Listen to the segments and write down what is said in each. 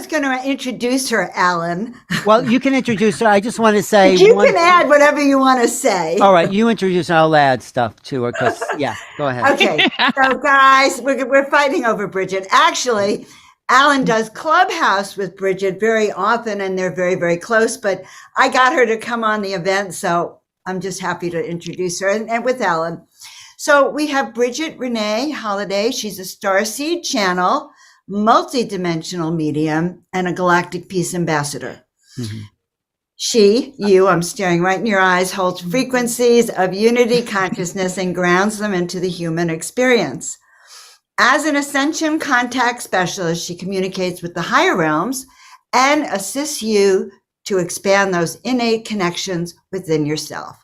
was going to introduce her, Alan. Well, you can introduce her. I just want to say You can add whatever you want to say. All right, you introduce her. I'll add stuff to her because, yeah, go ahead. Okay, so guys, we're fighting over Bridget. Actually, Alan does Clubhouse with Bridget very often, and they're very, very close. But I got her to come on the event, so I'm just happy to introduce her and with Alan. So we have Bridget Renee Holliday. She's a Starseed channel, multidimensional medium, and a Galactic Peace Ambassador. Mm-hmm. I'm staring right in your eyes, holds frequencies of unity consciousness and grounds them into the human experience. As an Ascension-Contact specialist, she communicates with the higher realms and assists you to expand those innate connections within yourself.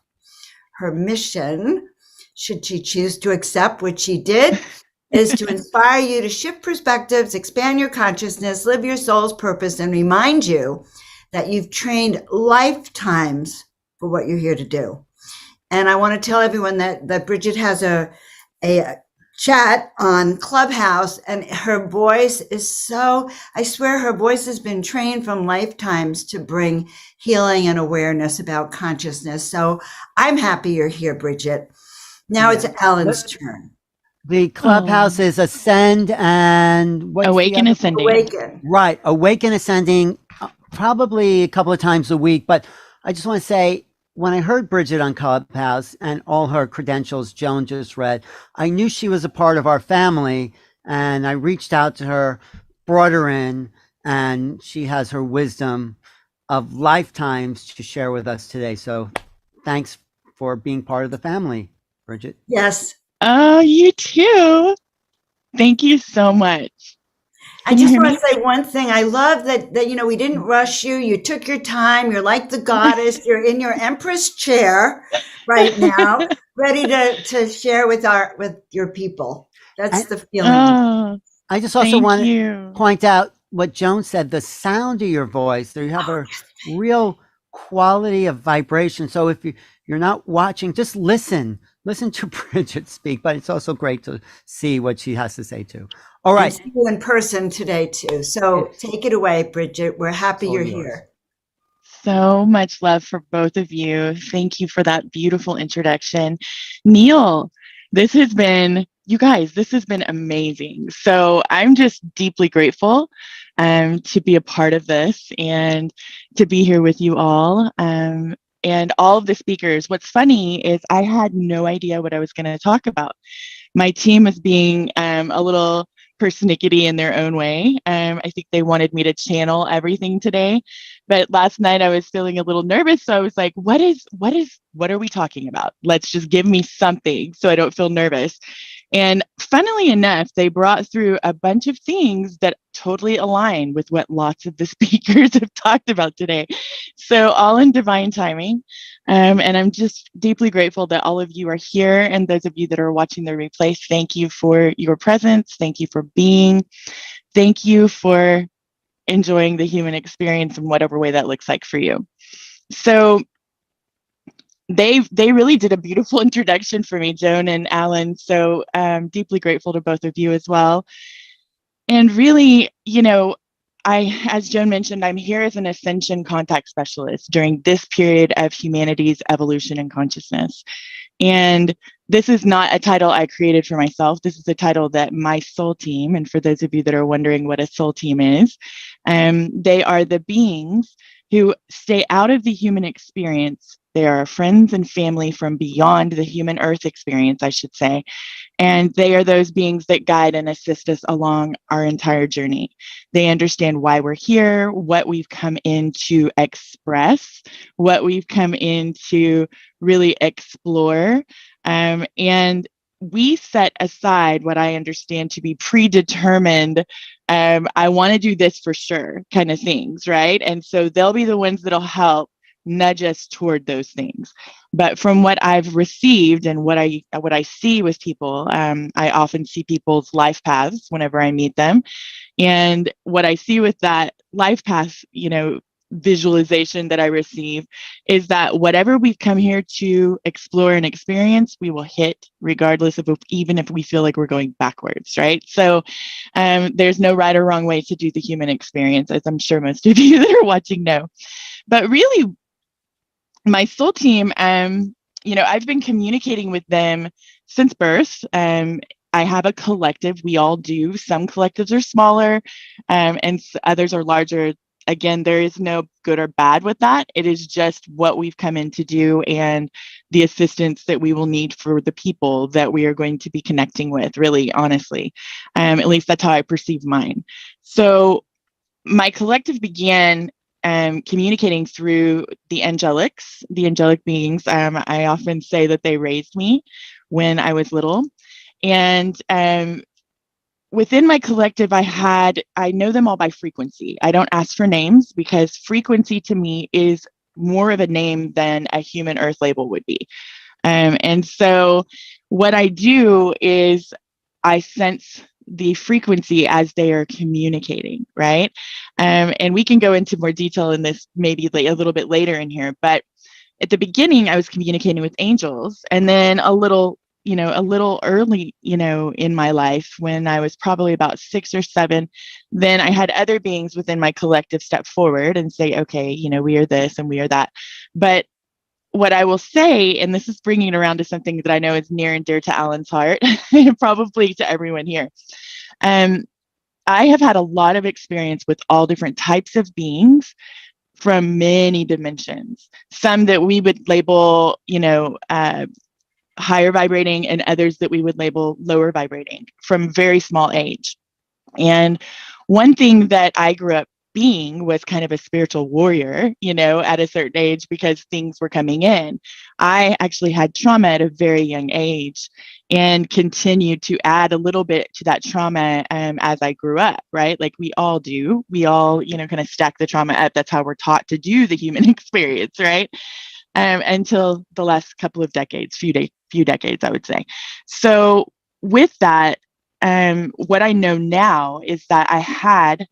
Her mission, should she choose to accept, which she did, is to inspire you to shift perspectives, expand your consciousness, live your soul's purpose, and remind you that you've trained lifetimes for what you're here to do. And I want to tell everyone that Bridget has a chat on Clubhouse, and her voice is I swear her voice has been trained from lifetimes to bring healing and awareness about consciousness. So I'm happy you're here, Bridget. Now it's Alan's turn. The Clubhouse is Ascend and Awaken Ascending. Awaken. Right. Awaken Ascending, probably a couple of times a week. But I just want to say, when I heard Bridget on Clubhouse and all her credentials Joan just read, I knew she was a part of our family, and I reached out to her, brought her in, and she has her wisdom of lifetimes to share with us today. So thanks for being part of the family, Bridget. Yes. Oh, you too. Thank you so much. I just want to say one thing. I love that we didn't rush you. You took your time. You're like the goddess. You're in your empress chair right now, ready to share with your people. That's the feeling. I just also want to point out what Joan said, the sound of your voice. There you have a real quality of vibration. So if you're not watching, just listen to Bridget speak, but it's also great to see what she has to say too. All right. See you in person today too. So take it away, Bridget. We're happy you're here. So much love for both of you. Thank you for that beautiful introduction. Neil, this has been amazing. So I'm just deeply grateful to be a part of this and to be here with you all. And all of the speakers. What's funny is I had no idea what I was going to talk about. My team was being a little persnickety in their own way. I think they wanted me to channel everything today. But last night I was feeling a little nervous. So I was like, what are we talking about? Let's just give me something so I don't feel nervous. And funnily enough, they brought through a bunch of things that totally align with what lots of the speakers have talked about today. So all in divine timing. And I'm just deeply grateful that all of you are here. And those of you that are watching the replay, thank you for your presence. Thank you for being. Thank you for enjoying the human experience in whatever way that looks like for you. So they really did a beautiful introduction for me, Joan and Alan. So I'm deeply grateful to both of you as well. And really, as Joan mentioned, I'm here as an Ascension-Contact specialist during this period of humanity's evolution and consciousness. And this is not a title I created for myself. This is a title that my soul team, and for those of you that are wondering what a soul team is, they are the beings who stay out of the human experience. They are friends and family from beyond the human earth experience, I should say. And they are those beings that guide and assist us along our entire journey. They understand why we're here, what we've come in to express, what we've come in to really explore. And we set aside what I understand to be predetermined, I want to do this for sure kind of things, right? And so they'll be the ones that'll help nudge us toward those things. But from what I've received and what I see with people, I often see people's life paths whenever I meet them. And what I see with that life path, visualization that I receive is that whatever we've come here to explore and experience, we will hit regardless of even if we feel like we're going backwards, right? So there's no right or wrong way to do the human experience, as I'm sure most of you that are watching know. But really, my soul team, I've been communicating with them since birth. I have a collective. We all do. Some collectives are smaller, and others are larger. Again, there is no good or bad with that. It is just what we've come in to do and the assistance that we will need for the people that we are going to be connecting with, really, honestly. At least that's how I perceive mine. So my collective began communicating through the angelic beings. I often say that they raised me when I was little. And within my collective, I know them all by frequency. I don't ask for names because frequency to me is more of a name than a human earth label would be. And so what I do is I sense the frequency as they are communicating, right? And we can go into more detail in this maybe a little bit later in here. But at the beginning, I was communicating with angels, and then a little early, in my life, when I was probably about 6 or 7, then I had other beings within my collective step forward and say, okay, we are this and we are that. But what I will say, and this is bringing it around to something that I know is near and dear to Alan's heart, and probably to everyone here. I have had a lot of experience with all different types of beings from many dimensions. Some that we would label, higher vibrating, and others that we would label lower vibrating from very small age. And one thing that I grew up being was kind of a spiritual warrior, at a certain age, because things were coming in. I actually had trauma at a very young age and continued to add a little bit to that trauma as I grew up, right? Like we all do. We all, kind of stack the trauma up. That's how we're taught to do the human experience, right? Until the last couple of decades, few decades, I would say. So with that, what I know now is that I had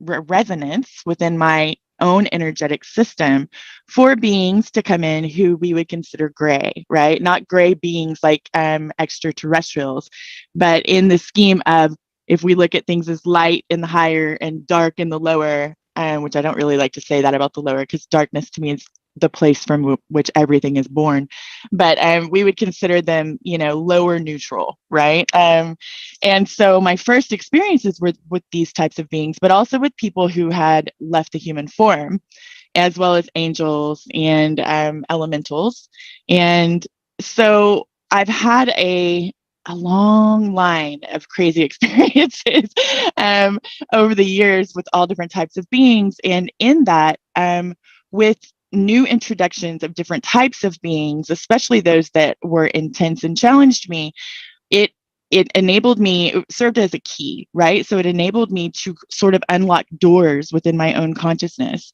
resonance within my own energetic system for beings to come in who we would consider gray, right? Not gray beings like extraterrestrials, but in the scheme of, if we look at things as light in the higher and dark in the lower, which I don't really like to say that about the lower, because darkness to me is the place from which everything is born, but we would consider them, lower neutral, right? And so my first experiences were with these types of beings, but also with people who had left the human form, as well as angels and elementals. And so I've had a long line of crazy experiences over the years with all different types of beings. And in that, with new introductions of different types of beings, especially those that were intense and challenged me, it enabled me, it served as a key, right? So it enabled me to sort of unlock doors within my own consciousness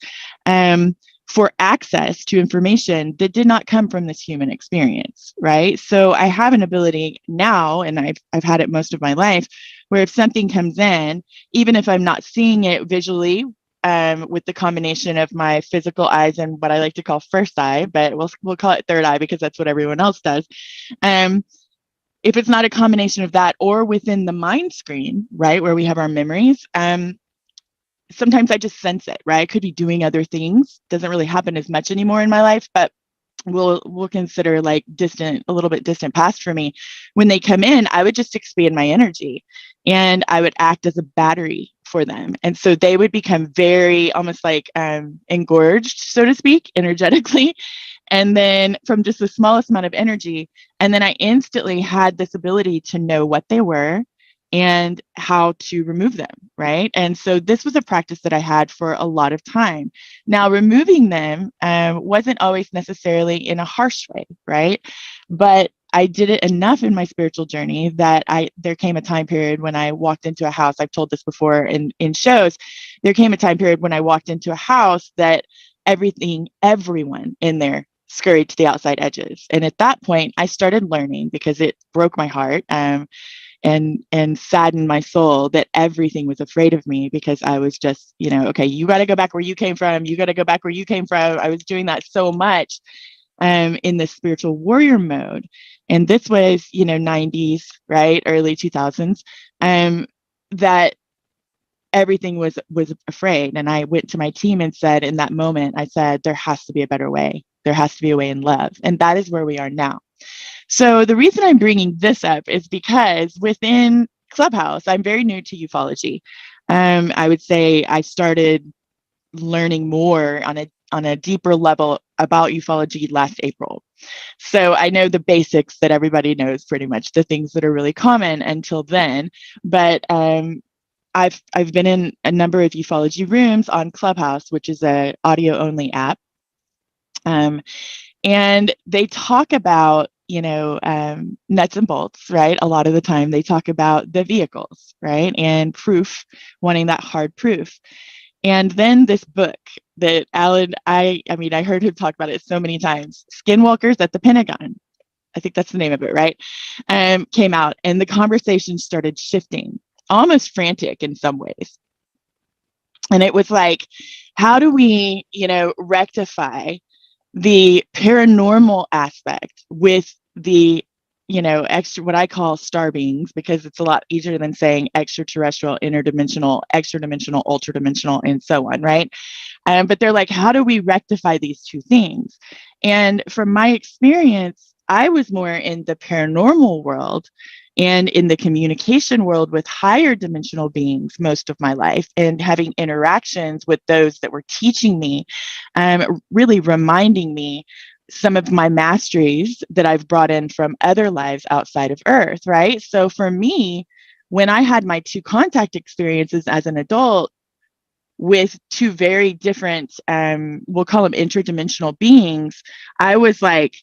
for access to information that did not come from this human experience, right? So I have an ability now, and I've had it most of my life, where if something comes in, even if I'm not seeing it visually, with the combination of my physical eyes and what I like to call first eye, but we'll call it third eye because that's what everyone else does. If it's not a combination of that or within the mind screen, right, where we have our memories, sometimes I just sense it, right? I could be doing other things. Doesn't really happen as much anymore in my life, but we'll consider like a little bit distant past for me. When they come in, I would just expand my energy and I would act as a battery for them. And so they would become very almost like engorged, so to speak, energetically. And then from just the smallest amount of energy. And then I instantly had this ability to know what they were and how to remove them, right? And so this was a practice that I had for a lot of time. Now, removing them wasn't always necessarily in a harsh way, right? But I did it enough in my spiritual journey that there came a time period when I walked into a house. I've told this before in shows. There came a time period when I walked into a house that everyone in there scurried to the outside edges. And at that point, I started learning, because it broke my heart. and saddened my soul that everything was afraid of me, because I was just, okay, you got to go back where you came from. You got to go back where you came from. I was doing that so much in the spiritual warrior mode. And this was, 90s, right? Early 2000s, that everything was afraid. And I went to my team and said, in that moment, I said, there has to be a better way. There has to be a way in love. And that is where we are now. So the reason I'm bringing this up is because within Clubhouse, I'm very new to ufology. I would say I started learning more on a deeper level about ufology last April. So I know the basics that everybody knows, pretty much the things that are really common until then. But I've been in a number of ufology rooms on Clubhouse, which is a audio only app. And they talk about, nuts and bolts, right? A lot of the time they talk about the vehicles, right? And proof, wanting that hard proof. And then this book that Alan, I heard him talk about it so many times, Skinwalkers at the Pentagon. I think that's the name of it, right? Came out, and the conversation started shifting, almost frantic in some ways. And it was like, how do we, rectify the paranormal aspect with the, extra, what I call star beings, because it's a lot easier than saying extraterrestrial, interdimensional, extra-dimensional, ultra-dimensional, and so on, right? But they're like, how do we rectify these two things? And from my experience, I was more in the paranormal world and in the communication world with higher dimensional beings most of my life, and having interactions with those that were teaching me, really reminding me some of my masteries that I've brought in from other lives outside of Earth, right? So for me, when I had my two contact experiences as an adult with two very different, we'll call them interdimensional beings, I was like,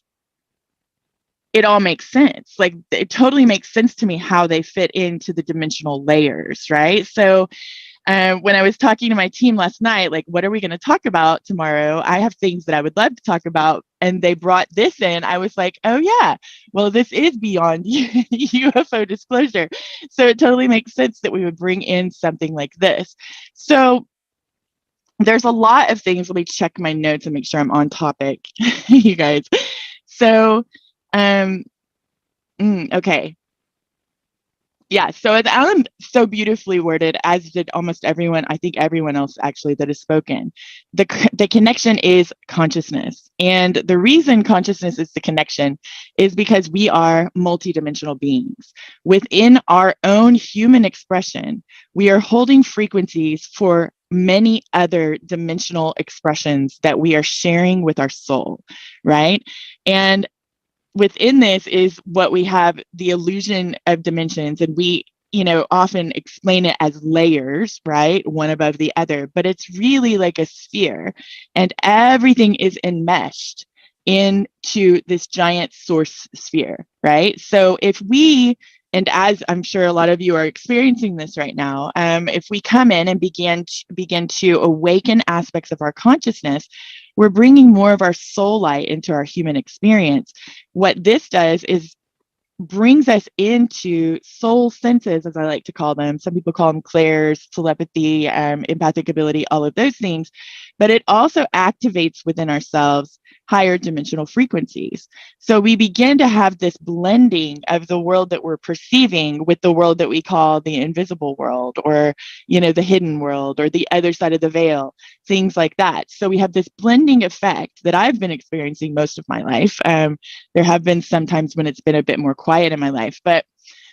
it all makes sense. Like, it totally makes sense to me how they fit into the dimensional layers, right? So when I was talking to my team last night, like, what are we going to talk about tomorrow? I have things that I would love to talk about. And they brought this in. I was like, oh, yeah, well, this is beyond UFO disclosure. So it totally makes sense that we would bring in something like this. So there's a lot of things. Let me check my notes and make sure I'm on topic, you guys. So, okay. Yeah, so as Alan so beautifully worded, as did almost everyone, I think everyone else actually that has spoken, the connection is consciousness. And the reason consciousness is the connection is because we are multidimensional beings. Within our own human expression, we are holding frequencies for many other dimensional expressions that we are sharing with our soul, right? And within this is what we have, the illusion of dimensions, and we often explain it as layers, right, one above the other, but it's really like a sphere, and everything is enmeshed into this giant source sphere, right? So if we, and as I'm sure a lot of you are experiencing this right now, if we come in and begin to awaken aspects of our consciousness, we're bringing more of our soul light into our human experience. What this does is brings us into soul senses, as I like to call them. Some people call them clairs, telepathy, empathic ability, all of those things. But it also activates within ourselves higher dimensional frequencies. So we begin to have this blending of the world that we're perceiving with the world that we call the invisible world, or, the hidden world, or the other side of the veil, things like that. So we have this blending effect that I've been experiencing most of my life. There have been some times when it's been a bit more quiet in my life, but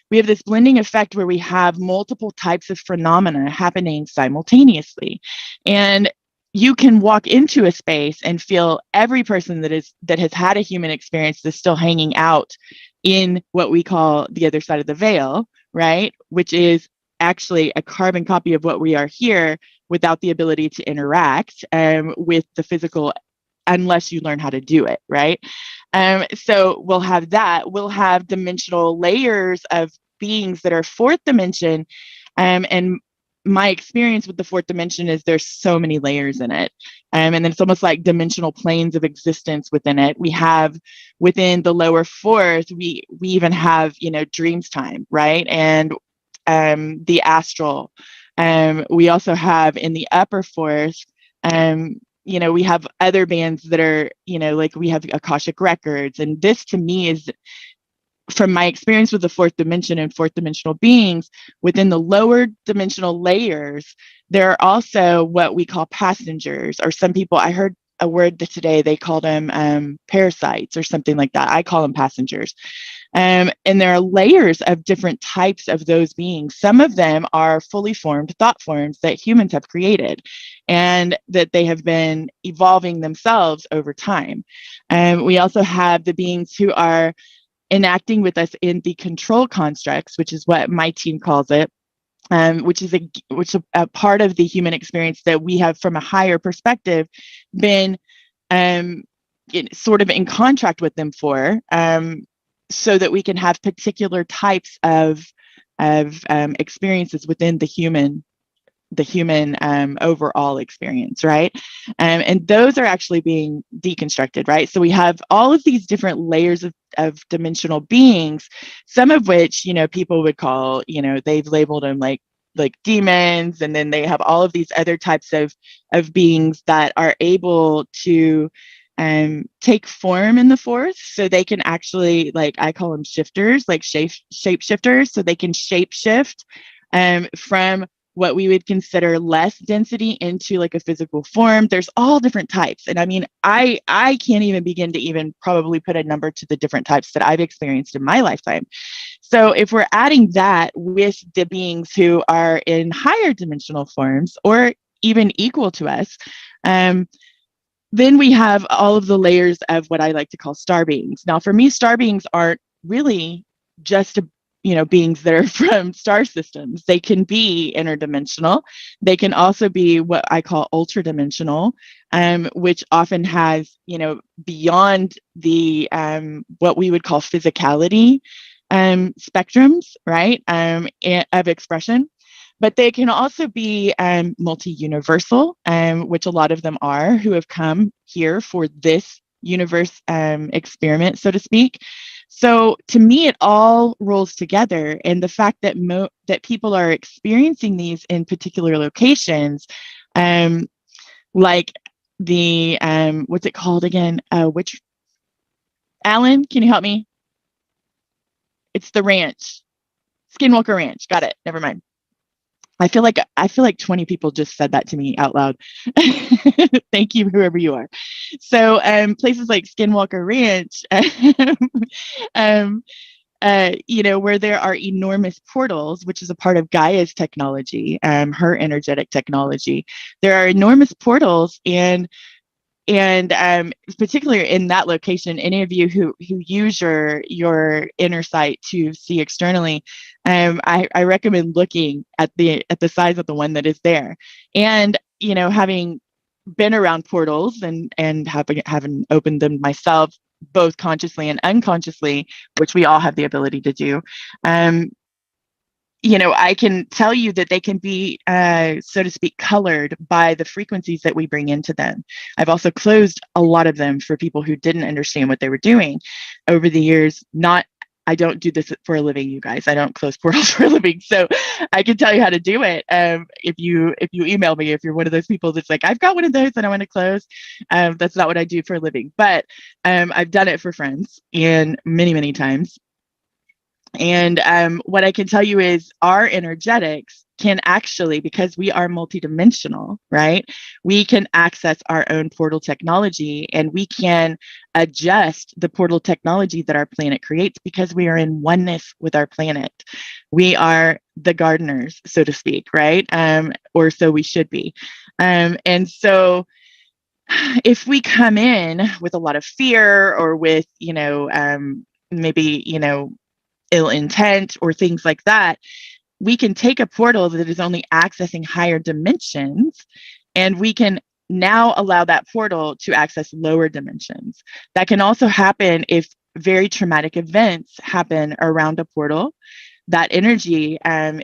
we have this blending effect where we have multiple types of phenomena happening simultaneously. And you can walk into a space and feel every person that has had a human experience is still hanging out in what we call the other side of the veil, right? Which is actually a carbon copy of what we are here, without the ability to interact with the physical, unless you learn how to do it, right? So we'll have that. We'll have dimensional layers of beings that are fourth dimension, and my experience with the fourth dimension is there's so many layers in it. And then it's almost like dimensional planes of existence within it. We have within the lower fourth, we even have, dreams time, right? And the astral. We also have in the upper fourth, we have other bands that are, like we have Akashic records. And this to me is, from my experience with the fourth dimension and fourth dimensional beings, within the lower dimensional layers, there are also what we call passengers, or some people, I heard a word that today, they call them parasites or something like that. I call them passengers. And there are layers of different types of those beings. Some of them are fully formed thought forms that humans have created and that they have been evolving themselves over time. We also have the beings who are enacting with us in the control constructs, which is what my team calls it, which is a part of the human experience that we have from a higher perspective been sort of in contract with them for, so that we can have particular types of experiences within the human overall experience, right? And those are actually being deconstructed, right? So we have all of these different layers of dimensional beings, some of which, people would call, they've labeled them like demons, and then they have all of these other types of beings that are able to take form in the fourth, so they can actually, like I call them shifters, like shape shifters, so they can shape shift from what we would consider less density into like a physical form. There's all different types. And I mean, I can't even begin to even probably put a number to the different types that I've experienced in my lifetime. So if we're adding that with the beings who are in higher dimensional forms or even equal to us, then we have all of the layers of what I like to call star beings. Now, for me, star beings aren't really just beings that are from star systems. They can be interdimensional. They can also be what I call ultradimensional, which often has, beyond the what we would call physicality spectrums, right, of expression. But they can also be multi-universal, which a lot of them are, who have come here for this universe experiment, so to speak. So to me, it all rolls together. And the fact that that people are experiencing these in particular locations, like the, what's it called again? Which, Alan, can you help me? It's the ranch, Skinwalker Ranch. Got it. Never mind. I feel like 20 people just said that to me out loud. Thank you, whoever you are. So places like Skinwalker Ranch, where there are enormous portals, which is a part of Gaia's technology, her energetic technology. There are enormous portals, and particularly in that location, any of you who use your inner sight to see externally, I recommend looking at the size of the one that is there, and having been around portals and having opened them myself, both consciously and unconsciously, which we all have the ability to do. I can tell you that they can be, so to speak, colored by the frequencies that we bring into them. I've also closed a lot of them for people who didn't understand what they were doing over the years. I don't do this for a living, you guys. I don't close portals for a living. So I can tell you how to do it. If you email me, if you're one of those people that's like, I've got one of those and I want to close. That's not what I do for a living, but I've done it for friends, and many, many times. And what I can tell you is our energetics can actually, because we are multidimensional, right? We can access our own portal technology, and we can adjust the portal technology that our planet creates because we are in oneness with our planet. We are the gardeners, so to speak, right? Or so we should be. And so if we come in with a lot of fear or with, maybe, ill intent or things like that, we can take a portal that is only accessing higher dimensions, and we can now allow that portal to access lower dimensions. That can also happen if very traumatic events happen around a portal that energy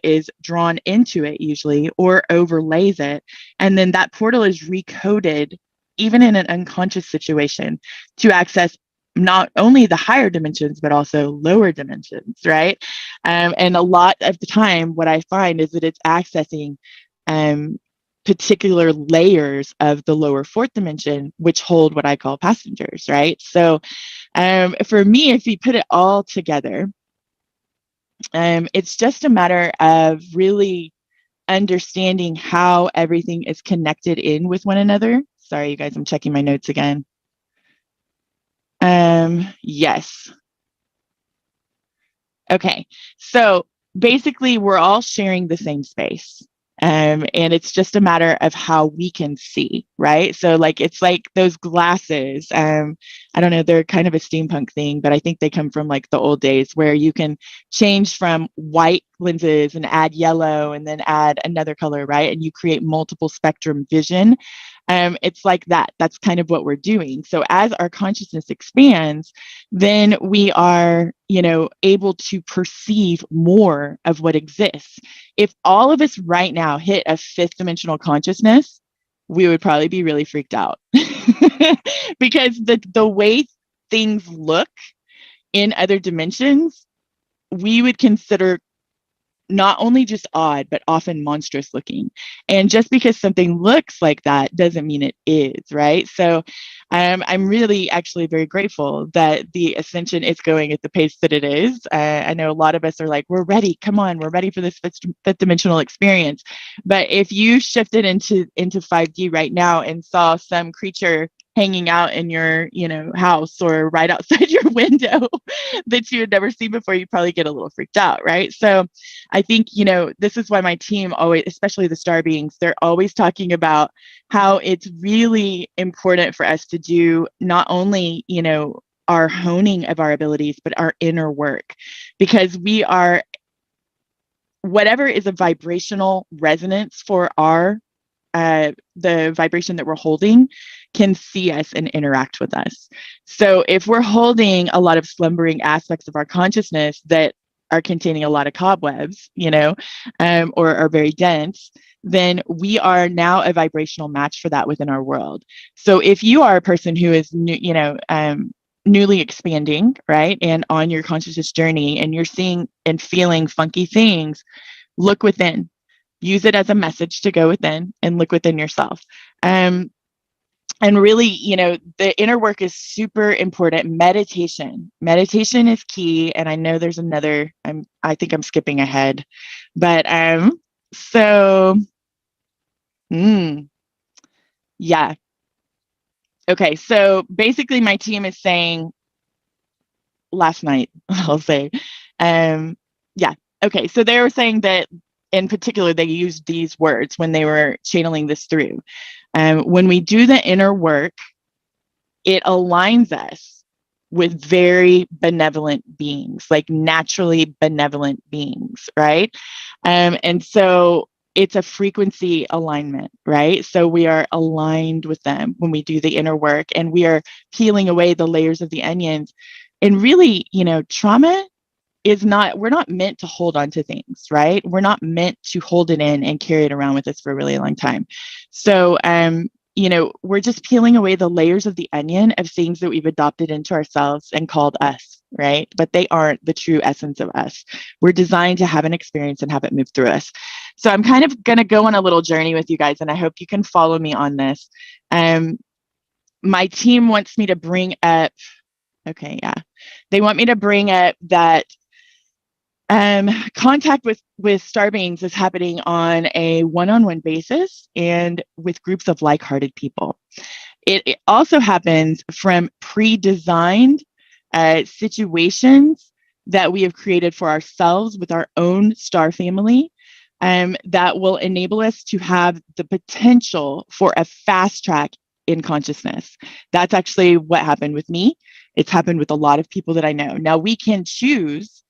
is drawn into it usually, or overlays it. And then that portal is recoded, even in an unconscious situation, to access not only the higher dimensions, but also lower dimensions, right? And a lot of the time, what I find is that it's accessing particular layers of the lower fourth dimension, which hold what I call passengers, right? So for me, if you put it all together, it's just a matter of really understanding how everything is connected in with one another. Sorry, you guys, I'm checking my notes again. Yes. Okay. So basically, we're all sharing the same space. And it's just a matter of how we can see, right? So like, it's like those glasses. I don't know, they're kind of a steampunk thing, but I think they come from like the old days where you can change from white lenses and add yellow and then add another color, right? And you create multiple spectrum vision. It's like that. That's kind of what we're doing. So as our consciousness expands, then we are, able to perceive more of what exists. If all of us right now hit a fifth dimensional consciousness, we would probably be really freaked out because the way things look in other dimensions, we would consider not only just odd, but often monstrous looking. And just because something looks like that doesn't mean it is, right? So I'm really actually very grateful that the ascension is going at the pace that it is. I know a lot of us are like, we're ready. Come on, we're ready for this fifth dimensional experience. But if you shifted into 5D right now and saw some creature hanging out in your, house or right outside your window that you had never seen before, you probably get a little freaked out, right? So I think, this is why my team always, especially the star beings, they're always talking about how it's really important for us to do not only, our honing of our abilities, but our inner work, because we are, whatever is a vibrational resonance for our the vibration that we're holding can see us and interact with us. So if we're holding a lot of slumbering aspects of our consciousness that are containing a lot of cobwebs, or are very dense, then we are now a vibrational match for that within our world. So if you are a person who is, newly expanding, right, and on your consciousness journey, and you're seeing and feeling funky things, look within. Use it as a message to go within and look within yourself. And really, the inner work is super important. Meditation is key. And I know there's another, I think I'm skipping ahead, but, yeah. Okay. So basically my team is saying last night, I'll say, yeah. Okay. So they were saying that in particular, they used these words when they were channeling this through. When we do the inner work, it aligns us with very benevolent beings, like naturally benevolent beings, right? And so it's a frequency alignment, right? So we are aligned with them when we do the inner work, and we are peeling away the layers of the onions. And really, trauma we're not meant to hold on to things, right? We're not meant to hold it in and carry it around with us for a really long time. So, we're just peeling away the layers of the onion of things that we've adopted into ourselves and called us, right? But they aren't the true essence of us. We're designed to have an experience and have it move through us. So I'm kind of going to go on a little journey with you guys, and I hope you can follow me on this. My team wants me to bring up, they want me to bring up that contact with star beings is happening on a one-on-one basis and with groups of like-hearted people. It also happens from pre-designed situations that we have created for ourselves with our own star family, that will enable us to have the potential for a fast track in consciousness. That's actually what happened with me. It's happened with a lot of people that I know. Now we can choose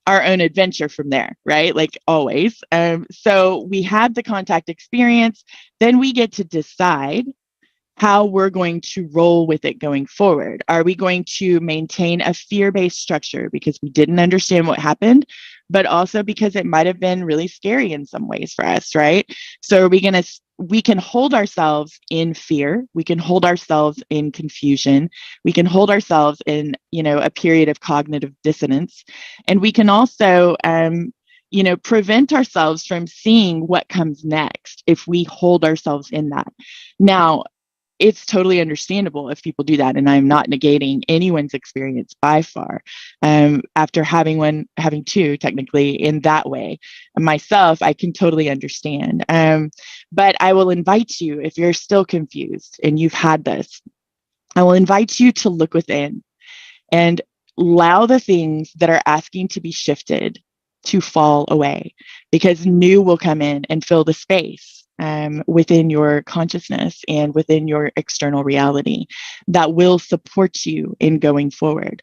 our own adventure from there, right? Like always. So we have the contact experience, then we get to decide how we're going to roll with it going forward. Are we going to maintain a fear-based structure because we didn't understand what happened, but also because it might have been really scary in some ways for us, right? So we can hold ourselves in fear. We can hold ourselves in confusion. We can hold ourselves in, a period of cognitive dissonance. And we can also, prevent ourselves from seeing what comes next if we hold ourselves in that. Now, it's totally understandable if people do that. And I'm not negating anyone's experience by far. After having two technically in that way, myself, I can totally understand. But I will invite you, if you're still confused and you've had this, I will invite you to look within and allow the things that are asking to be shifted to fall away, because new will come in and fill the space within your consciousness and within your external reality that will support you in going forward.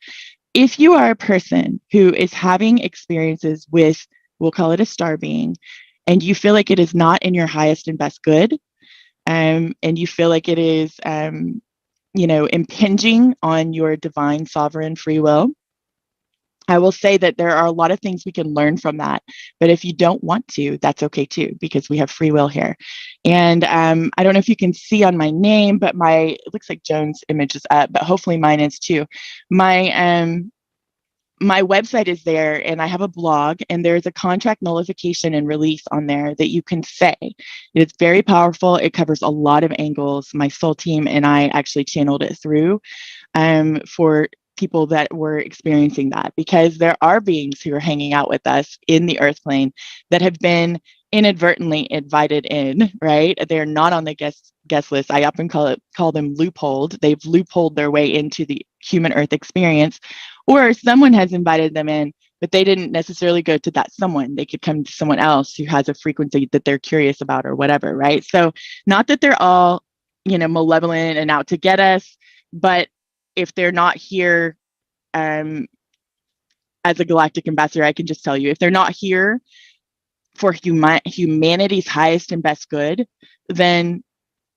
If you are a person who is having experiences with, we'll call it a star being, and you feel like it is not in your highest and best good, and you feel like it is, impinging on your divine sovereign free will, I will say that there are a lot of things we can learn from that. But if you don't want to, that's okay too, because we have free will here. And I don't know if you can see on my name, but it looks like Joan's image is up, but hopefully mine is too. My website is there, and I have a blog, and there's a contract nullification and release on there that you can say. It's very powerful. It covers a lot of angles. My soul team and I actually channeled it through for people that were experiencing that, because there are beings who are hanging out with us in the earth plane that have been inadvertently invited in, right? They're not on the guest list. I often call them loopholed. They've loopholed their way into the human earth experience, or someone has invited them in, but they didn't necessarily go to that someone. They could come to someone else who has a frequency that they're curious about or whatever, right? So not that they're all, malevolent and out to get us, but if they're not here as a galactic ambassador, I can just tell you, if they're not here for humanity's highest and best good, then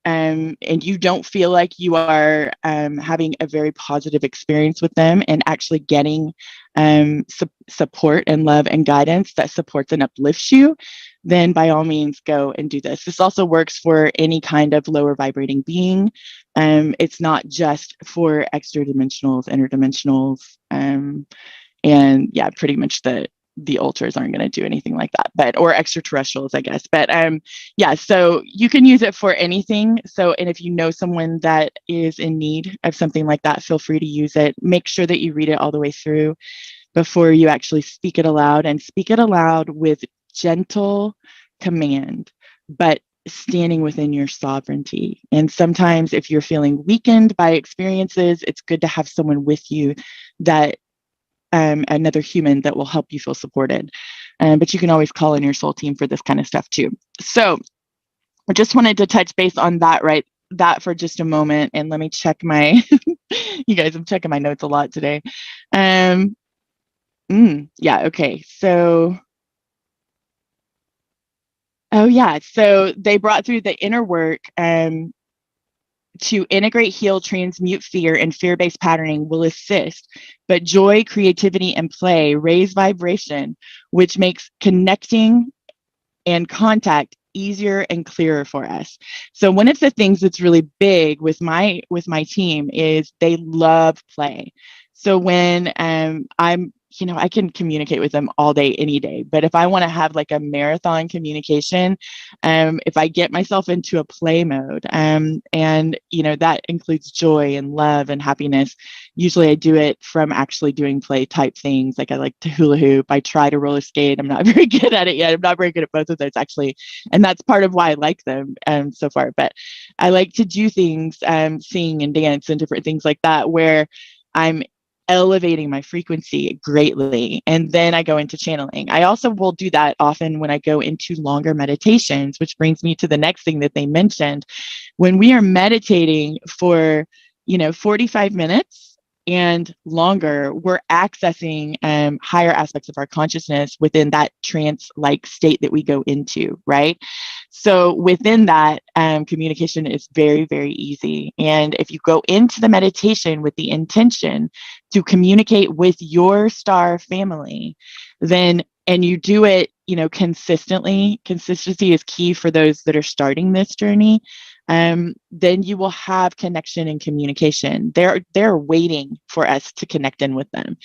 and you don't feel like you are having a very positive experience with them and actually getting support and love and guidance that supports and uplifts you, then by all means go and do this. This also works for any kind of lower vibrating being. It's not just for extra dimensionals, interdimensionals, and yeah, pretty much the ultras aren't going to do anything like that, or extraterrestrials, I guess. But yeah, so you can use it for anything. So, and if you know someone that is in need of something like that, feel free to use it. Make sure that you read it all the way through before you actually speak it aloud, and speak it aloud with gentle command, but standing within your sovereignty. And sometimes if you're feeling weakened by experiences, it's good to have someone with you, that another human that will help you feel supported. But you can always call in your soul team for this kind of stuff too. So I just wanted to touch base on that for just a moment. And let me check my, you guys, I'm checking my notes a lot today. Yeah, okay. So, oh yeah, so they brought through the inner work to integrate, heal, transmute fear, and fear-based patterning will assist, but joy, creativity, and play raise vibration, which makes connecting and contact easier and clearer for us. So one of the things that's really big with my team is they love play. So when I can communicate with them all day, any day. But if I want to have like a marathon communication, if I get myself into a play mode, and that includes joy and love and happiness, usually I do it from actually doing play type things. Like I like to hula hoop. I try to roller skate. I'm not very good at it yet. I'm not very good at both of those actually. And that's part of why I like them so far. But I like to do things, sing and dance and different things like that, where I'm elevating my frequency greatly. And then I go into channeling. I also will do that often when I go into longer meditations, which brings me to the next thing that they mentioned. When we are meditating for, 45 minutes, and longer, we're accessing higher aspects of our consciousness within that trance-like state that we go into, right? So within that, communication is very, very easy. And if you go into the meditation with the intention to communicate with your star family, then, and you do it, consistently, consistency is key for those that are starting this journey, then you will have connection and communication. They're waiting for us to connect in with them.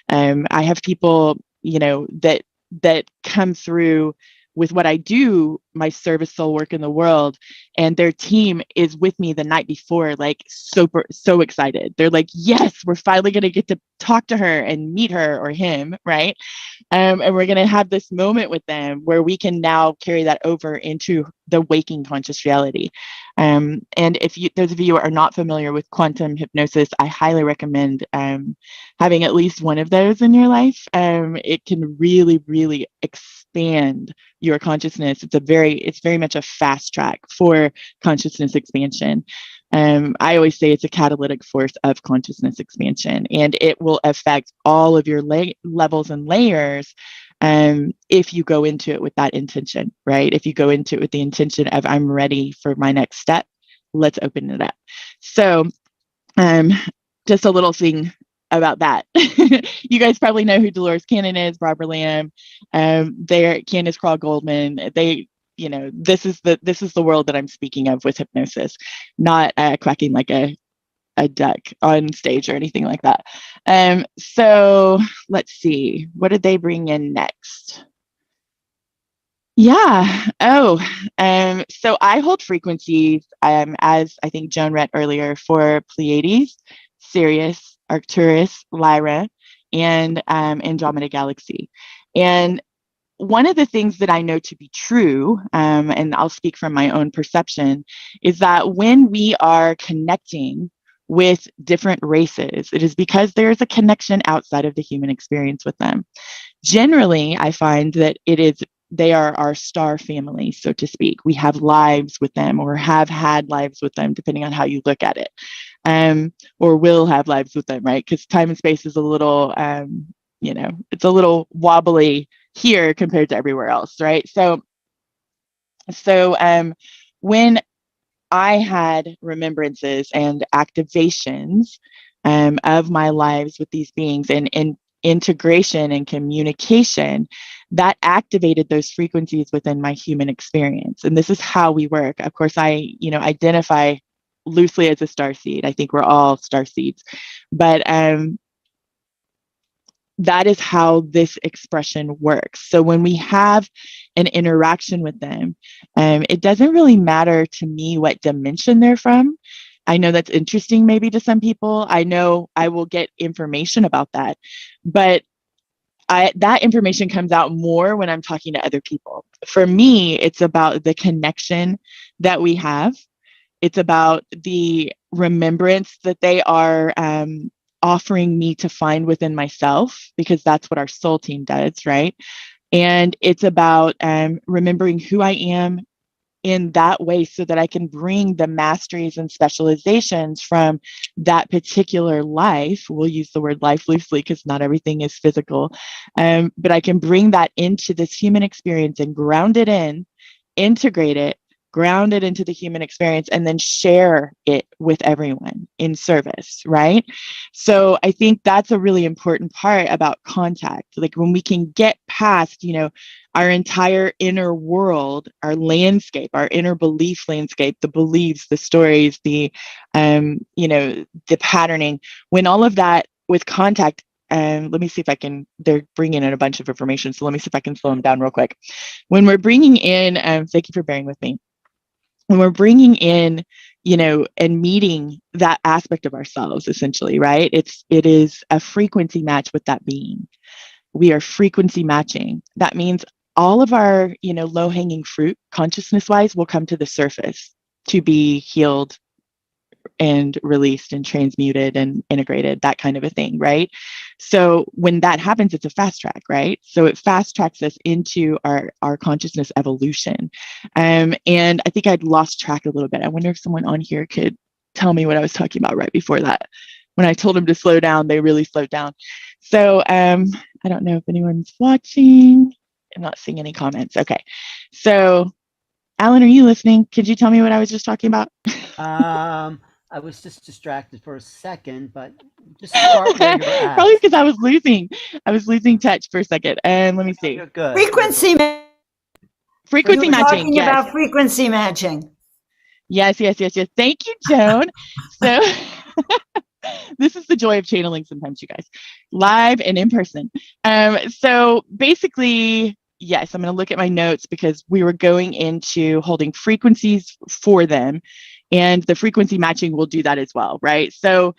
I have people, that come through with what I do, my service soul work in the world, and their team is with me the night before, like so excited. They're like, yes, we're finally going to get to talk to her and meet her or him, right? And we're going to have this moment with them where we can now carry that over into the waking conscious reality. And if those of you who are not familiar with quantum hypnosis, I highly recommend having at least one of those in your life. It can really, really expand your consciousness. It's very much a fast track for consciousness expansion. I always say it's a catalytic force of consciousness expansion, and it will affect all of your levels and layers if you go into it with that intention, right? If you go into it with the intention of, I'm ready for my next step, let's open it up. So just a little thing about that. You guys probably know who Dolores Cannon is, Barbara Lamb, Candace Craw Goldman. This is the world that I'm speaking of with hypnosis, not quacking like a duck on stage or anything like that. So let's see, what did they bring in next? Yeah. So I hold frequencies, as I think Joan read earlier, for Pleiades, Sirius, Arcturus, Lyra, and Andromeda Galaxy. And one of the things that I know to be true, and I'll speak from my own perception, is that when we are connecting with different races, it is because there's a connection outside of the human experience with them. Generally, I find that they are our star family, so to speak. We have lives with them, or have had lives with them, depending on how you look at it, or will have lives with them, right? Because time and space is a little, it's a little wobbly here compared to everywhere else, right? So when I had remembrances and activations of my lives with these beings, and integration and communication, that activated those frequencies within my human experience. And this is how we work. Of course, I identify loosely as a starseed. I think we're all starseeds, but that is how this expression works. So when we have an interaction with them, it doesn't really matter to me what dimension they're from. I know that's interesting maybe to some people. I know I will get information about that, but that information comes out more when I'm talking to other people. For me, it's about the connection that we have. It's about the remembrance that they are offering me to find within myself, because that's what our soul team does, right? And it's about remembering who I am in that way, so that I can bring the masteries and specializations from that particular life. We'll use the word life loosely because not everything is physical, but I can bring that into this human experience and ground it in, integrate it, ground it into the human experience, and then share it with everyone in service, right? So I think that's a really important part about contact. Like when we can get past, our entire inner world, our landscape, our inner belief landscape, the beliefs, the stories, the patterning, when all of that with contact, and let me see if I can, they're bringing in a bunch of information. So let me see if I can slow them down real quick. When we're bringing in, thank you for bearing with me. When we're bringing in, and meeting that aspect of ourselves, essentially, right? It is a frequency match with that being. We are frequency matching. That means all of our, low-hanging fruit, consciousness-wise, will come to the surface to be healed and released and transmuted and integrated, that kind of a thing, right? So when that happens, it's a fast track, right? So it fast tracks us into our consciousness evolution. And I think I'd lost track a little bit. I wonder if someone on here could tell me what I was talking about right before that. when I told them to slow down, they really slowed down. So I don't know if anyone's watching. I'm not seeing any comments. Okay. So Alan, are you listening? Could you tell me what I was just talking about? I was just distracted for a second, but just start where you're at. Probably because I was losing touch for a second. And let me see. You're good. Frequency matching. Talking yes. about frequency matching. Yes. Thank you, Joan. So this is the joy of channeling sometimes, you guys, live and in person. So basically, yes, I'm going to look at my notes because we were going into holding frequencies for them, and the frequency matching will do that as well, right? So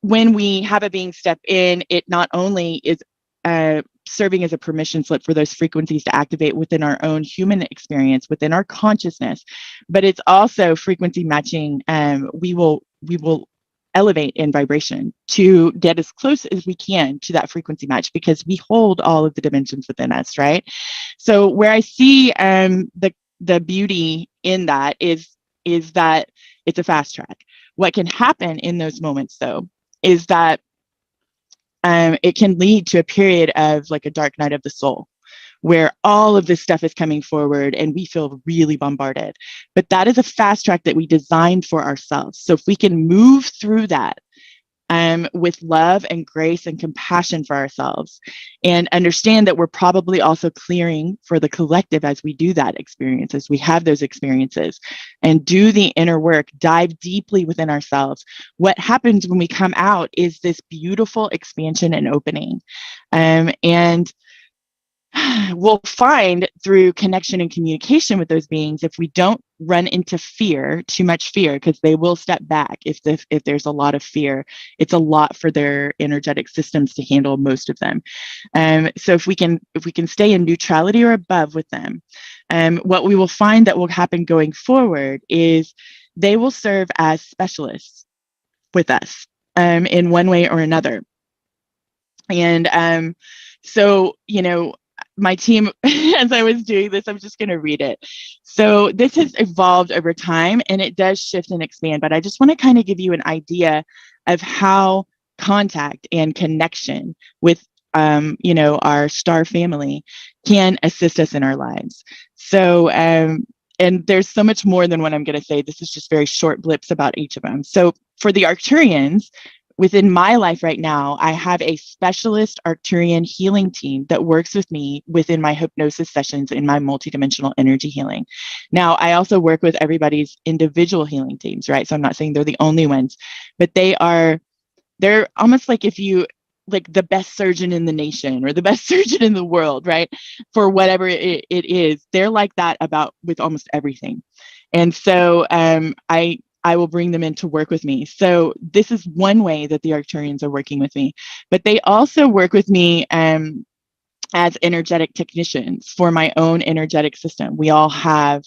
when we have a being step in, it not only is serving as a permission slip for those frequencies to activate within our own human experience, within our consciousness, but it's also frequency matching. We will elevate in vibration to get as close as we can to that frequency match, because we hold all of the dimensions within us, right? So where I see the beauty in that is that it's a fast track. What can happen in those moments, though, is that it can lead to a period of like a dark night of the soul, where all of this stuff is coming forward and we feel really bombarded. But that is a fast track that we designed for ourselves. So if we can move through that with love and grace and compassion for ourselves, and understand that we're probably also clearing for the collective as we do that experience, as we have those experiences, and do the inner work, dive deeply within ourselves, what happens when we come out is this beautiful expansion and opening. And we'll find through connection and communication with those beings, if we don't run into fear, too much fear, because they will step back if there's a lot of fear. It's a lot for their energetic systems to handle, most of them. So if we can stay in neutrality or above with them, what we will find that will happen going forward is they will serve as specialists with us in one way or another. And so, my team, as I was doing this, I'm just going to read it. So this has evolved over time, and it does shift and expand, but I just want to kind of give you an idea of how contact and connection with, our star family can assist us in our lives. So, and there's so much more than what I'm going to say. This is just very short blips about each of them. So for the Arcturians, within my life right now, I have a specialist Arcturian healing team that works with me within my hypnosis sessions in my multidimensional energy healing. Now, I also work with everybody's individual healing teams, right? So I'm not saying they're the only ones, but they're almost like like the best surgeon in the nation or the best surgeon in the world, right? For whatever it is, they're like that with almost everything. And so I will bring them in to work with me. So this is one way that the Arcturians are working with me, but they also work with me as energetic technicians for my own energetic system. We all have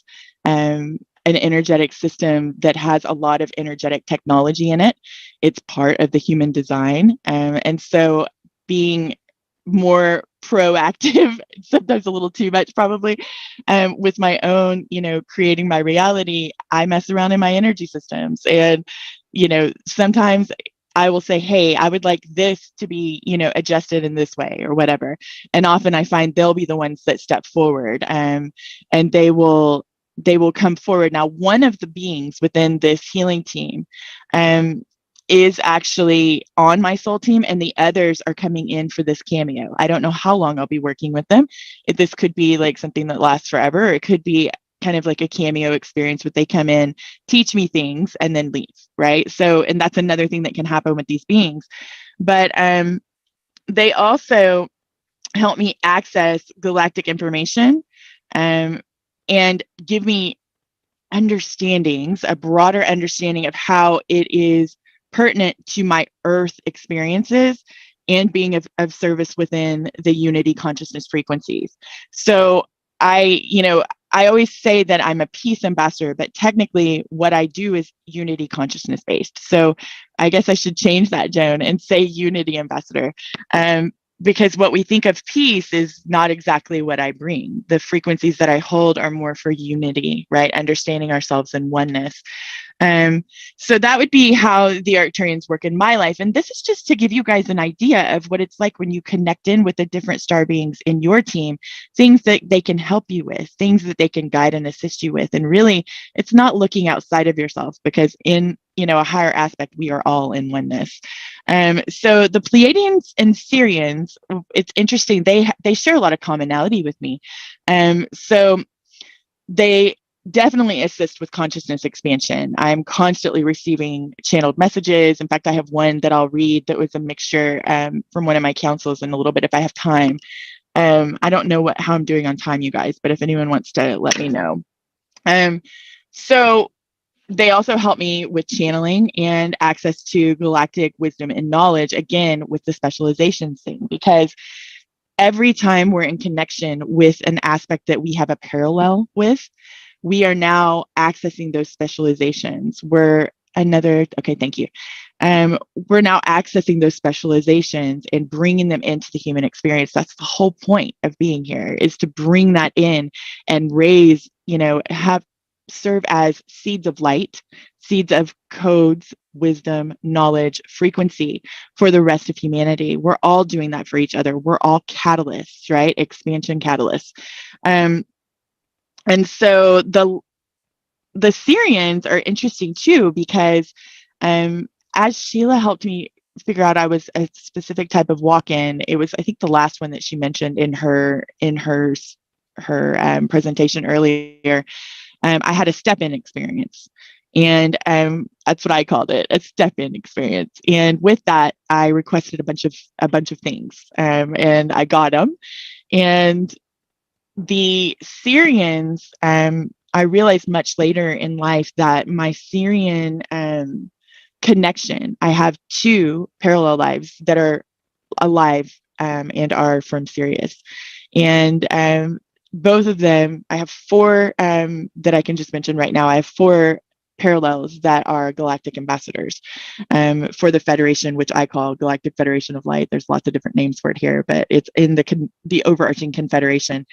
an energetic system that has a lot of energetic technology in it. It's part of the human design. And so being more proactive, sometimes a little too much probably, with my own, creating my reality, I mess around in my energy systems. And, sometimes I will say, hey, I would like this to be, adjusted in this way or whatever. And often I find they'll be the ones that step forward, and they will come forward. Now, one of the beings within this healing team, is actually on my soul team, and the others are coming in for this cameo. I don't know how long I'll be working with them. This could be like something that lasts forever, or it could be kind of like a cameo experience where they come in, teach me things, and then leave, right? So, and that's another thing that can happen with these beings. But they also help me access galactic information, and give me understandings, a broader understanding of how it is pertinent to my earth experiences and being of service within the unity consciousness frequencies. So I always say that I'm a peace ambassador, but technically what I do is unity consciousness based. So I guess I should change that, Joan, and say unity ambassador. Because what we think of peace is not exactly what I bring. The frequencies that I hold are more for unity, right? Understanding ourselves in oneness. So that would be how the Arcturians work in my life. And this is just to give you guys an idea of what it's like when you connect in with the different star beings in your team, things that they can help you with, things that they can guide and assist you with. And really, it's not looking outside of yourself, because in a higher aspect, we are all in oneness. So the Pleiadians and Sirians, it's interesting. They share a lot of commonality with me. So they definitely assist with consciousness expansion. I'm constantly receiving channeled messages. In fact, I have one that I'll read that was a mixture from one of my councils in a little bit if I have time. I don't know how I'm doing on time, you guys, but if anyone wants to let me know. So they also help me with channeling and access to galactic wisdom and knowledge, again, with the specializations thing, because every time we're in connection with an aspect that we have a parallel with, we are now accessing those specializations. Okay, thank you. We're now accessing those specializations and bringing them into the human experience. That's the whole point of being here, is to bring that in and raise, serve as seeds of light, seeds of codes, wisdom, knowledge, frequency for the rest of humanity. We're all doing that for each other. We're all catalysts, right? Expansion catalysts. And so the Sirians are interesting too, because as Sheila helped me figure out I was a specific type of walk-in, it was, I think, the last one that she mentioned in her presentation earlier. I had a step-in experience, and that's what I called it, a step-in experience. And with that, I requested a bunch of things, and I got them. And the Sirians, I realized much later in life that my Sirian connection, I have 2 parallel lives that are alive and are from Sirius. And both of them, I have 4 that I can just mention right now. I have 4 parallels that are galactic ambassadors for the Federation, which I call Galactic Federation of Light. There's lots of different names for it here, but it's in the overarching confederation.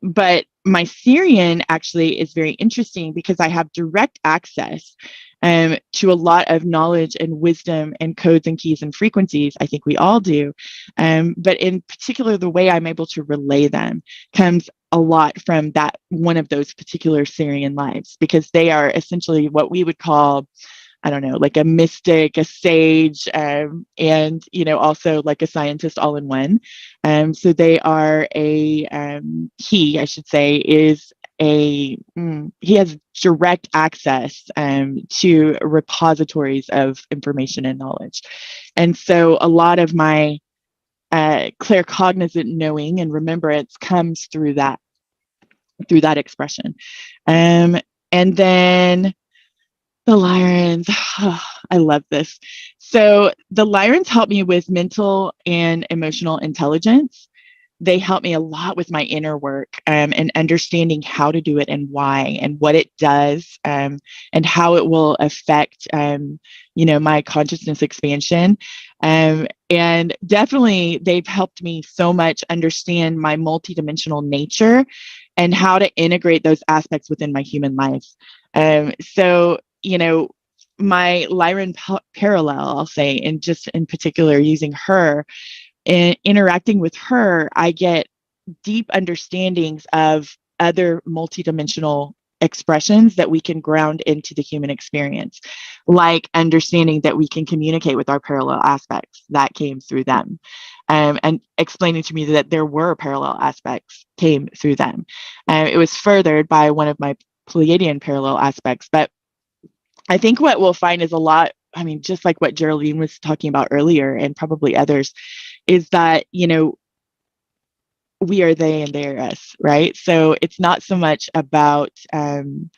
But my Sirian actually is very interesting because I have direct access to a lot of knowledge and wisdom and codes and keys and frequencies. I think we all do. But in particular, the way I'm able to relay them comes a lot from that one of those particular Sirian lives, because they are essentially what we would call, I don't know, like a mystic, a sage, and, also like a scientist all in one. So they are he, I should say, is he has direct access to repositories of information and knowledge. And so a lot of my claircognizant knowing and remembrance comes through that expression. And then the Lyrans, I love this. So the Lyrans help me with mental and emotional intelligence. They help me a lot with my inner work and understanding how to do it and why and what it does and how it will affect, my consciousness expansion. And definitely they've helped me so much understand my multidimensional nature and how to integrate those aspects within my human life. So, my Lyran parallel, I'll say, and just in particular using her, and interacting with her, I get deep understandings of other multidimensional expressions that we can ground into the human experience, like understanding that we can communicate with our parallel aspects. That came through them, and explaining to me that there were parallel aspects came through them. It was furthered by one of my Pleiadian parallel aspects, but I think what we'll find is a lot, just like what Geraldine was talking about earlier, and probably others, is that, we are they and they are us, right? So it's not so much about the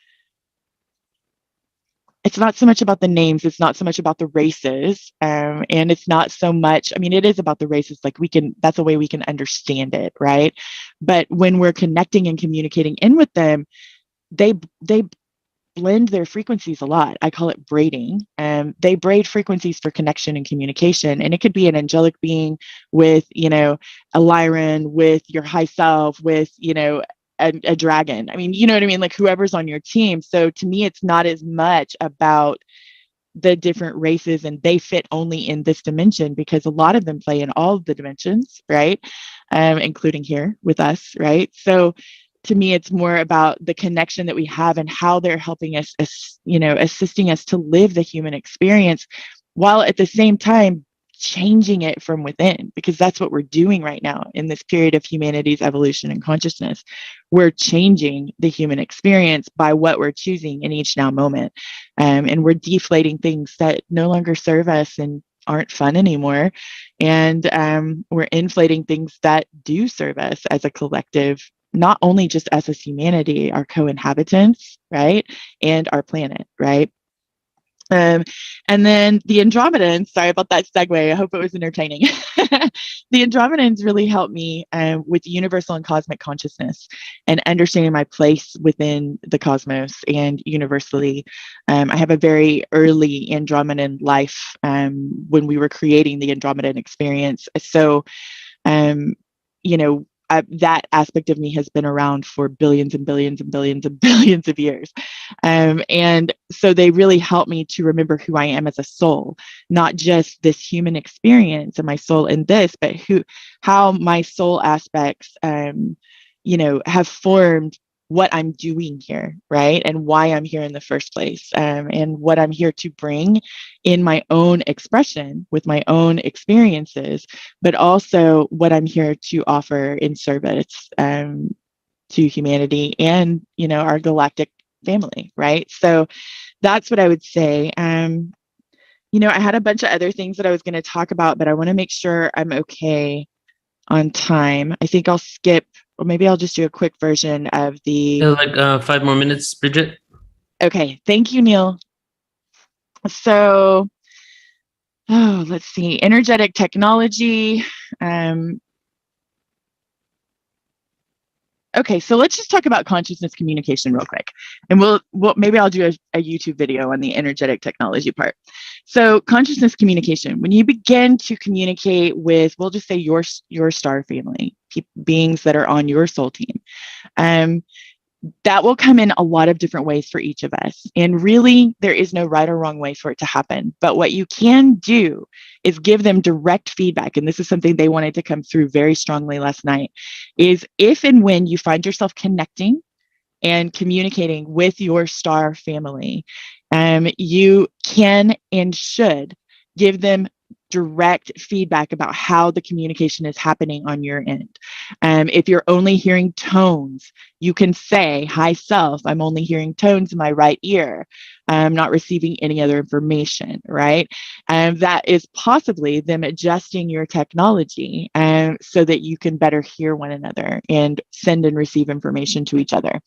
names, it's not so much about the races, and it's not so much, it is about the races, like that's a way we can understand it, right? But when we're connecting and communicating in with them, they blend their frequencies a lot. I call it braiding. They braid frequencies for connection and communication. And it could be an angelic being with, a Lyran, with your high self, with, a dragon. I mean, you know what I mean? Like whoever's on your team. So to me, it's not as much about the different races and they fit only in this dimension, because a lot of them play in all of the dimensions, right? Including here with us, right? So to me, it's more about the connection that we have and how they're helping us, assisting us to live the human experience, while at the same time changing it from within, because that's what we're doing right now in this period of humanity's evolution and consciousness. We're changing the human experience by what we're choosing in each now moment. And we're deflating things that no longer serve us and aren't fun anymore. And we're inflating things that do serve us as a collective, not only just us as humanity, our co-inhabitants, right? And our planet, right? And then the Andromedans, sorry about that segue. I hope it was entertaining. The Andromedans really helped me with universal and cosmic consciousness and understanding my place within the cosmos and universally. I have a very early Andromedan life when we were creating the Andromedan experience. So, that aspect of me has been around for billions and billions and billions and billions of years. And so they really help me to remember who I am as a soul, not just this human experience and my soul in this, but how my soul aspects, have formed what I'm doing here, right? And why I'm here in the first place, and what I'm here to bring in my own expression with my own experiences, but also what I'm here to offer in service to humanity and, our galactic family, right? So that's what I would say. I had a bunch of other things that I was going to talk about, but I want to make sure I'm okay on time. I think I'll skip, or maybe I'll just do a quick version of the... Like 5 more minutes, Bridget. Okay, thank you, Neil. So, let's see, energetic technology. Okay, so let's just talk about consciousness communication real quick. And we'll maybe I'll do a YouTube video on the energetic technology part. So consciousness communication, when you begin to communicate with, we'll just say your star family, beings that are on your soul team, that will come in a lot of different ways for each of us. And really, there is no right or wrong way for it to happen. But what you can do is give them direct feedback. And this is something they wanted to come through very strongly last night, is if and when you find yourself connecting and communicating with your star family, you can and should give them direct feedback about how the communication is happening on your end. If you're only hearing tones, you can say, "Hi, self, I'm only hearing tones in my right ear. I'm not receiving any other information," right? That is possibly them adjusting your technology so that you can better hear one another and send and receive information to each other.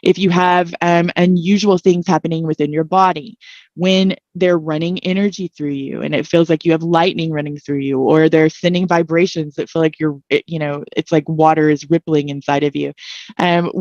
If you have unusual things happening within your body, when they're running energy through you and it feels like you have lightning running through you, or they're sending vibrations that feel like it's like water is rippling inside of you.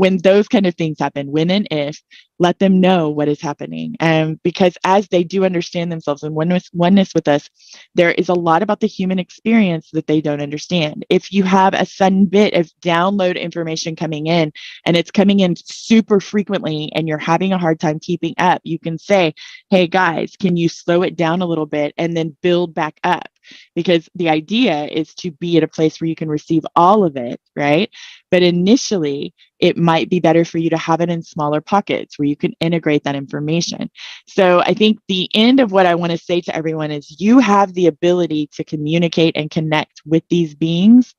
When those kind of things happen, when and if, let them know what is happening. Because as they do understand themselves in oneness with us, there is a lot about the human experience that they don't understand. If you have a sudden bit of download information coming in and it's coming in super frequently and you're having a hard time keeping up, you can say, "Hey guys, can you slow it down a little bit and then build back up?" Because the idea is to be at a place where you can receive all of it, right? But initially, it might be better for you to have it in smaller pockets where you can integrate that information. So I think the end of what I want to say to everyone is you have the ability to communicate and connect with these beings.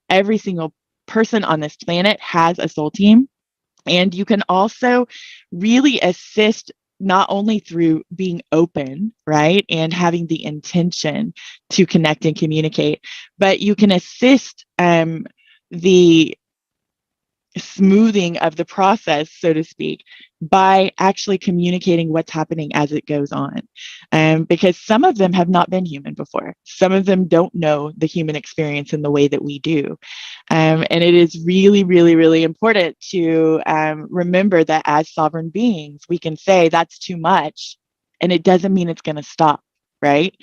Every single person on this planet has a soul team. And you can also really assist not only through being open, right, and having the intention to connect and communicate, but you can assist the smoothing of the process, so to speak, by actually communicating what's happening as it goes on. Because some of them have not been human before. Some of them don't know the human experience in the way that we do. And it is really, really, really important to remember that as sovereign beings, we can say that's too much, and it doesn't mean it's going to stop, right?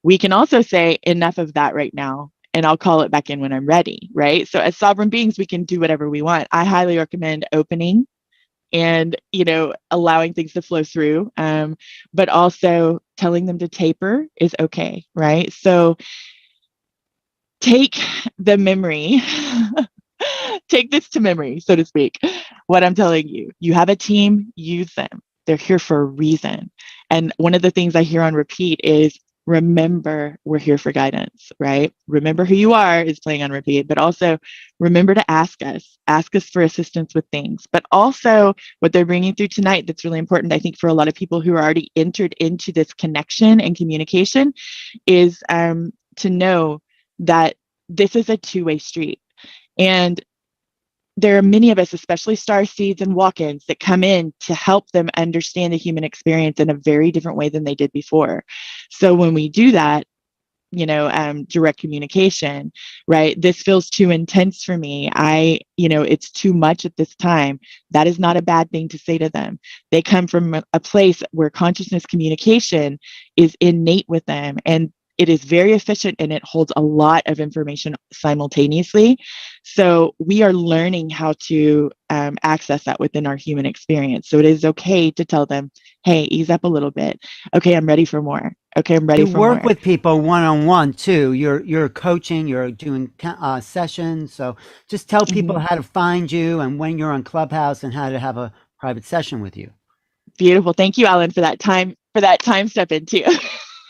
We can also say enough of that right now, and I'll call it back in when I'm ready, right? So as sovereign beings, we can do whatever we want. I highly recommend opening and, allowing things to flow through, but also telling them to taper is okay, right? So take the memory, take this to memory, so to speak. What I'm telling you, you have a team, use them. They're here for a reason. And one of the things I hear on repeat is, remember, we're here for guidance, right? Remember who you are is playing on repeat, but also remember to ask us for assistance with things. But also what they're bringing through tonight that's really important, I think, for a lot of people who are already entered into this connection and communication is to know that this is a two-way street. And there are many of us, especially starseeds and walk-ins, that come in to help them understand the human experience in a very different way than they did before. So when we do that, direct communication, right? This feels too intense for me. It's too much at this time. That is not a bad thing to say to them. They come from a place where consciousness communication is innate with them, and it is very efficient, and it holds a lot of information simultaneously. So we are learning how to access that within our human experience. So it is okay to tell them, hey, ease up a little bit. Okay, I'm ready for more. Okay, I'm ready for more. You work with people one-on-one too. You're coaching, you're doing sessions. So just tell people how to find you and when you're on Clubhouse and how to have a private session with you. Beautiful. Thank you, Alan, for that time step in too.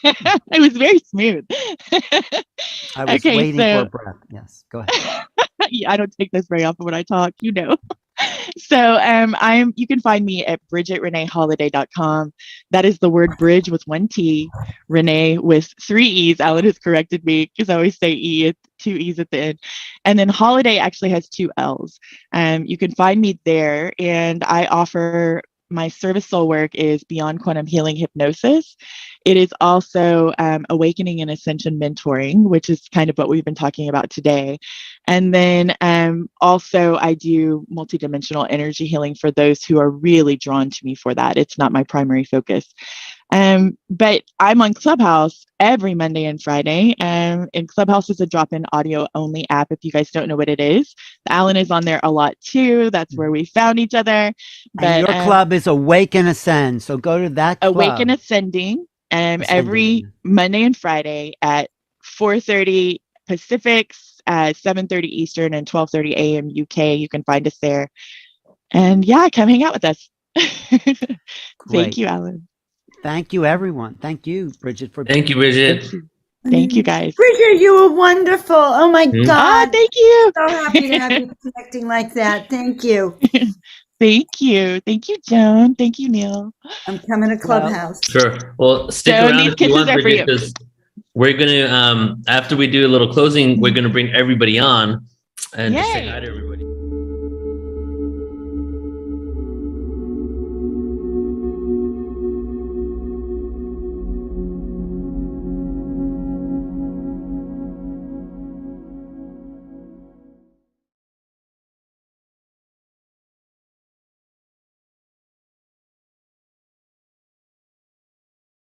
It was very smooth. I was waiting for a breath. Yes, go ahead. Yeah, I don't take this very often when I talk, So you can find me at BridgetReneeHolliday.com. That is the word bridge with one T, Renee with 3 E's. Alan has corrected me because I always say E, 2 E's at the end. And then Holiday actually has 2 L's. You can find me there, and I offer my service soul work is beyond quantum healing hypnosis. It is also Awakening and Ascension Mentoring, which is kind of what we've been talking about today. And then also I do multidimensional energy healing for those who are really drawn to me for that. It's not my primary focus. But I'm on Clubhouse every Monday and Friday. And Clubhouse is a drop-in audio only app. If you guys don't know what it is, Alan is on there a lot too. That's where we found each other. But and your club is Awaken Ascend. So go to that club. Awaken Ascending. Every Monday and Friday at 4:30 Pacific, 7:30 Eastern, and 12:30 a.m. UK. You can find us there. And yeah, come hang out with us. Thank you, Alan. Thank you, everyone. Thank you, Bridget. Thank you, Bridget. Thank you, guys. Bridget, you were wonderful. Oh my God. Thank you. So happy to have you connecting like that. Thank you. Thank you. Thank you, Joan. Thank you, Neil. I'm coming to Clubhouse. Sure. Well, stick Joan, around these if you kisses want, are for Bridget, you. because we're going to, after we do a little closing, we're going to bring everybody on and just say hi to everybody.